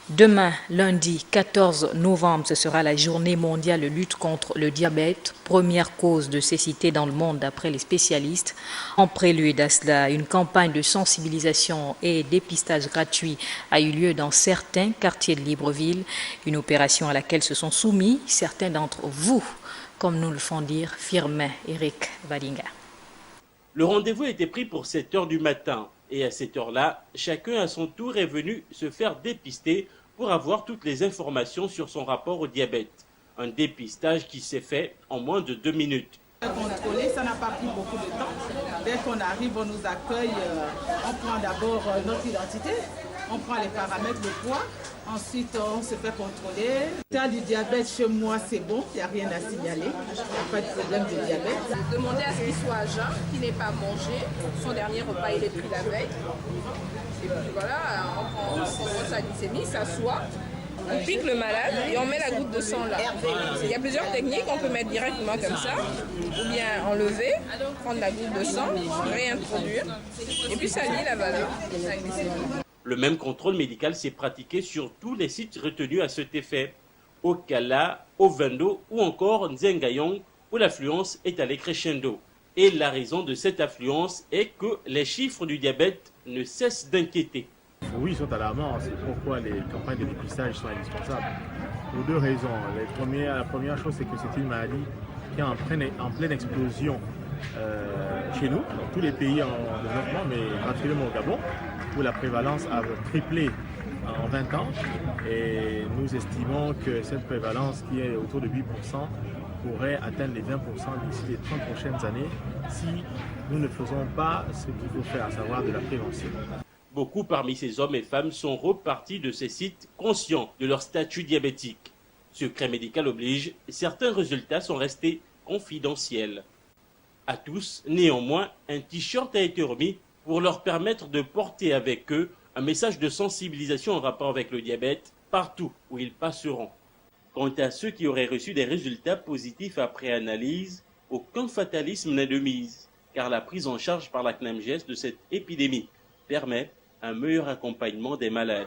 Demain, lundi 14 novembre, ce sera la journée mondiale de lutte contre le diabète, première cause de cécité dans le monde d'après les spécialistes. En prélude à cela, une campagne de sensibilisation et dépistage gratuit a eu lieu dans certains quartiers de Libreville, une opération à laquelle se sont soumis certains d'entre vous, comme nous le font dire Firmin Eric Valinga. Le rendez-vous était pris pour 7 heures du matin et à cette heure-là, chacun à son tour est venu se faire dépister pour avoir toutes les informations sur son rapport au diabète. Un dépistage qui s'est fait en moins de 2 minutes. Contrôler, ça n'a pas pris beaucoup de temps. Dès qu'on arrive, on nous accueille, on prend d'abord notre identité, on prend les paramètres, le poids, ensuite on se fait contrôler. L'état du diabète chez moi c'est bon, il n'y a rien à signaler, il n'y a pas de problème de diabète. Demander à ce qu'il soit à jeun, qu'il n'ait pas mangé, son dernier repas il est pris la veille. Et puis voilà, on prend sa glycémie, s'assoit. On pique le malade et on met la goutte de sang là. Il y a plusieurs techniques, on peut mettre directement comme ça, ou bien enlever, prendre la goutte de sang, réintroduire, et puis ça lie la valeur. Le même contrôle médical s'est pratiqué sur tous les sites retenus à cet effet, au Kala, au Vendo ou encore Nzengayong, où l'affluence est allée crescendo. Et la raison de cette affluence est que les chiffres du diabète ne cessent d'inquiéter. Oui, ils sont alarmants. C'est pourquoi les campagnes de dépistage sont indispensables. Pour deux raisons. La première chose, c'est que c'est une maladie qui est en pleine explosion chez nous, dans tous les pays en développement, mais particulièrement au Gabon, où la prévalence a triplé en 20 ans. Et nous estimons que cette prévalence, qui est autour de 8%, pourrait atteindre les 20% d'ici les 30 prochaines années si nous ne faisons pas ce qu'il faut faire, à savoir de la prévention. Beaucoup parmi ces hommes et femmes sont repartis de ces sites conscients de leur statut diabétique. Secret médical oblige, certains résultats sont restés confidentiels. À tous, néanmoins, un t-shirt a été remis pour leur permettre de porter avec eux un message de sensibilisation en rapport avec le diabète partout où ils passeront. Quant à ceux qui auraient reçu des résultats positifs après analyse, aucun fatalisme n'est de mise, car la prise en charge par la CNAMGES de cette épidémie permet un meilleur accompagnement des malades.